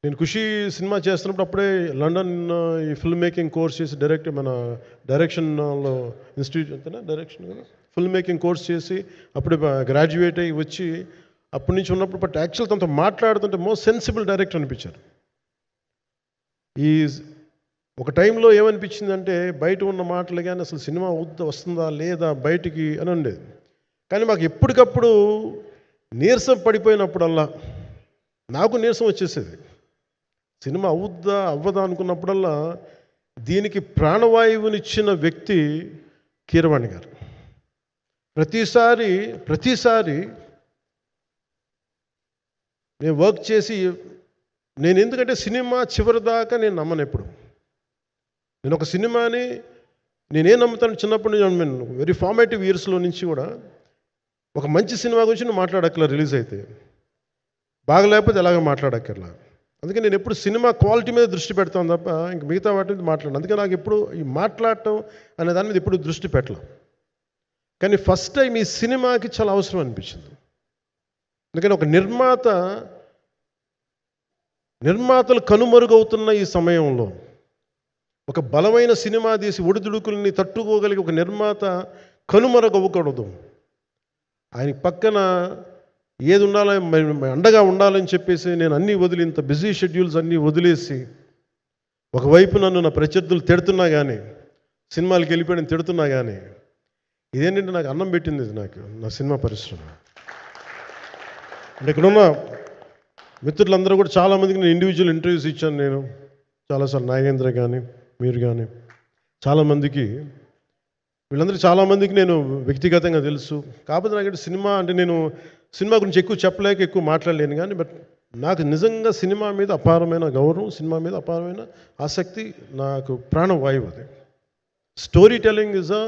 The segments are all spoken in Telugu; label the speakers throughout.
Speaker 1: నేను 'ఖుషి' సినిమా చేస్తున్నప్పుడు అప్పుడే లండన్ ఈ ఫిల్మ్ మేకింగ్ కోర్స్ చేసి మన డైరెక్షన్‌లో ఇన్‌స్టిట్యూట్ అంతేనా డైరెక్షన్ కదా! ఫిల్మ్ మేకింగ్ కోర్స్ చేసి అప్పుడే గ్రాడ్యుయేట్ అయ్యి వచ్చి అప్పటి నుంచి ఉన్నప్పుడు బట్ యాక్చువల్ తనతో మాట్లాడుతుంటే మోస్ట్ సెన్సిబుల్ డైరెక్టర్ అనిపించారు. ఈ ఒక టైంలో ఏమనిపించిందంటే బయట ఉన్న మాటలు గాని అసలు సినిమా వస్తుందా లేదా బయటికి అని ఉండేది. కానీ మాకు ఎప్పటికప్పుడు నీరసం పడిపోయినప్పుడల్లా నాకు నీరసం వచ్చేసేది. సినిమా అవుద్దా అవ్వదా అనుకున్నప్పుడల్లా దీనికి ప్రాణవాయువునిచ్చిన వ్యక్తి కీరవాణి గారు. ప్రతిసారి నేను వర్క్ చేసి నేను ఎందుకంటే సినిమా చివరిదాకా నేను నమ్మను ఎప్పుడు. నేను ఒక సినిమాని నేనేం నమ్ముతాను చిన్నప్పటి నుంచి వెరీ ఫార్మేటివ్ ఇయర్స్లో నుంచి కూడా ఒక మంచి సినిమా గురించి నువ్వు మాట్లాడక్కర్లా రిలీజ్ అయితే. బాగలేకపోతే ఎలాగ మాట్లాడక్కర్లా. అందుకే నేను ఎప్పుడు సినిమా క్వాలిటీ మీద దృష్టి పెడతాను తప్ప ఇంక మిగతా వాటి మీద మాట్లాడను. అందుకే నాకు ఎప్పుడు ఈ మాట్లాడటం అనే దాని మీద ఎప్పుడు దృష్టి పెట్టలే. కానీ ఫస్ట్ టైం ఈ సినిమాకి చాలా అవసరం అనిపించింది. ఎందుకంటే ఒక నిర్మాతలు కనుమరుగవుతున్న ఈ సమయంలో ఒక బలమైన సినిమా తీసి ఒడిదుడుకుల్ని తట్టుకోగలిగే ఒక నిర్మాత కనుమరుగవ్వకూడదు. ఆయన పక్కన ఏది ఉండాలో అండగా ఉండాలని చెప్పేసి నేను అన్నీ వదిలి ఇంత బిజీ షెడ్యూల్స్ అన్నీ వదిలేసి ఒకవైపు నన్ను నా ప్రత్యర్థులు తిడుతున్నా కానీ సినిమాలకు వెళ్ళిపోయిన తిడుతున్నా కానీ ఇదేంటంటే నాకు అన్నం పెట్టింది ఇది నాకు నా సినిమా పరిశ్రమ. అంటే ఇక్కడున్న మిత్రులందరూ కూడా చాలామందికి నేను ఇండివిజువల్ ఇంటర్వ్యూస్ ఇచ్చాను. నేను చాలాసార్లు నాగేంద్ర కానీ మీరు కానీ చాలామందికి వీళ్ళందరూ చాలామందికి నేను వ్యక్తిగతంగా తెలుసు. కాకపోతే నాకు సినిమా అంటే నేను సినిమా గురించి ఎక్కువ చెప్పలేక ఎక్కువ మాట్లాడలేను కానీ బట్ నాకు నిజంగా సినిమా మీద అపారమైన గౌరవం, సినిమా మీద అపారమైన ఆసక్తి, నాకు ప్రాణవాయువు అది. Story telling is a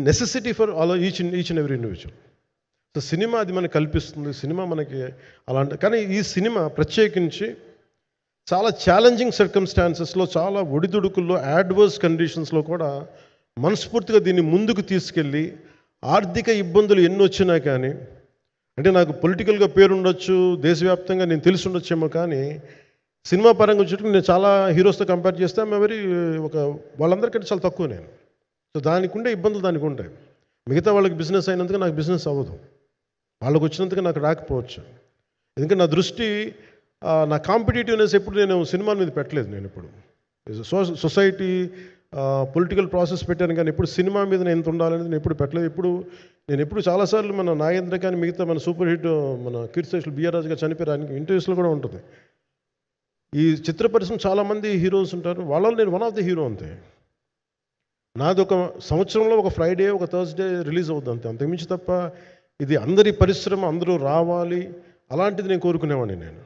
Speaker 1: necessity for all each and every individual. So cinema అది మనకు కల్పిస్తుంది, సినిమా మనకి అలాంటి. కానీ ఈ సినిమా ప్రత్యేకించి చాలా ఛాలెంజింగ్ సర్కమ్స్టాన్సెస్లో, చాలా ఒడిదుడుకుల్లో, యాడ్వర్స్ కండిషన్స్లో కూడా మనస్ఫూర్తిగా దీన్ని ముందుకు తీసుకెళ్ళి ఆర్థిక ఇబ్బందులు ఎన్ని వచ్చినా కానీ అంటే నాకు పొలిటికల్గా పేరుండొచ్చు, దేశవ్యాప్తంగా నేను తెలిసి ఉండొచ్చేమో కానీ సినిమా పరంగా వచ్చేటప్పుడు నేను చాలా హీరోస్తో కంపేర్ చేస్తే వాళ్ళందరికంటే చాలా తక్కువ నేను. సో దానికి ఉండే ఇబ్బందులు దానికి ఉంటాయి. మిగతా వాళ్ళకి బిజినెస్ అయినందుకు నాకు బిజినెస్ అవ్వదు, వాళ్ళకు వచ్చినందుకు నాకు రాకపోవచ్చు. ఎందుకంటే నా దృష్టి నా కాంపిటేటివ్నెస్ ఎప్పుడు నేను సినిమాల మీద పెట్టలేదు. నేను ఇప్పుడు సొసైటీ పొలిటికల్ ప్రాసెస్ పెట్టాను కానీ ఎప్పుడు సినిమా మీద నేను ఎంత ఉండాలనేది నేను ఎప్పుడు పెట్టలేదు. నేను ఎప్పుడు చాలాసార్లు మన నాగేంద్ర కానీ మిగతా మన సూపర్ హిట్ మన కీర్తిశేషులు బిఆర్ రాజు గారు చనిపోయారు, ఆయనకి ఇంటర్వ్యూస్లో కూడా ఉంటుంది. ఈ చిత్ర పరిశ్రమ చాలామంది హీరోస్ ఉంటారు, వాళ్ళలో నేను వన్ ఆఫ్ ది హీరో అంతే. నాది ఒక సంవత్సరంలో ఒక ఫ్రైడే ఒక థర్స్డే రిలీజ్ అవుతుంది అంతకుమించి తప్ప ఇది అందరి పరిశ్రమ అందరూ రావాలి అలాంటిది నేను కోరుకునేవాడిని నేను.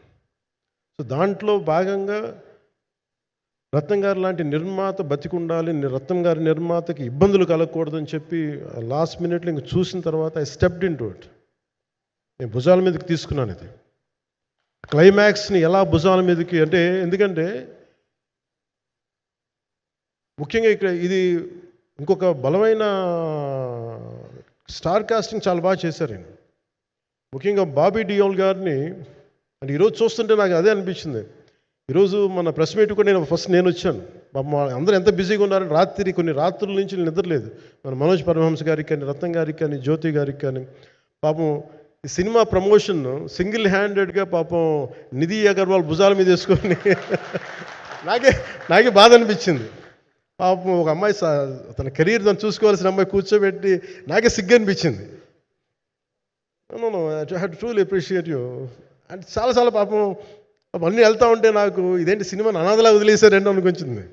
Speaker 1: సో దాంట్లో భాగంగా రత్నం గారు లాంటి నిర్మాత బతికుండాలి, రత్నం గారి నిర్మాతకి ఇబ్బందులు కలగకూడదని చెప్పి లాస్ట్ మినిట్లో ఇంక చూసిన తర్వాత I stepped in to it. నేను భుజాల మీదకి తీసుకున్నాను ఇది. క్లైమాక్స్ని ఎలా భుజాల మీదకి అంటే ఎందుకంటే ముఖ్యంగా ఇక్కడ ఇది ఇంకొక బలమైన స్టార్ కాస్టింగ్ చాలా బాగా చేశారు ఆయన. ముఖ్యంగా బాబీ డియోల్ గారిని అంటే ఈరోజు చూస్తుంటే నాకు అదే అనిపించింది. ఈరోజు మన ప్రెస్ మీట్ కూడా నేను వచ్చాను. అందరూ ఎంత బిజీగా ఉన్నారని కొన్ని రాత్రుల నుంచి నిద్రలేదు. మన మనోజ్ పరమహంస గారికి కానీ, రత్నం గారికి కానీ, జ్యోతి గారికి కానీ పాపం ఈ సినిమా ప్రమోషన్ సింగిల్ హ్యాండెడ్గా పాపం నిధి అగర్వాల్ భుజాల మీద వేసుకొని నాకే బాధ అనిపించింది. పాపం ఒక అమ్మాయి తన కెరీర్ తను చూసుకోవాల్సిన అమ్మాయి కూర్చోబెట్టి నాకే సిగ్గు అనిపించింది. I have to truly appreciate you. అంటే చాలా పాపం అవన్నీ వెళ్తూ ఉంటే నాకు ఇదేంటి సినిమాని అనాథలా వదిలేశారండి అనుకొచ్చింది.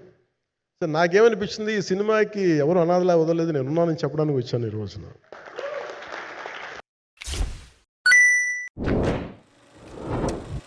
Speaker 1: సో నాకేమనిపించింది, ఈ సినిమాకి ఎవరు అనాథలా వదలలేదు, నేను ఉన్నానని చెప్పడానికి వచ్చాను ఈ రోజున.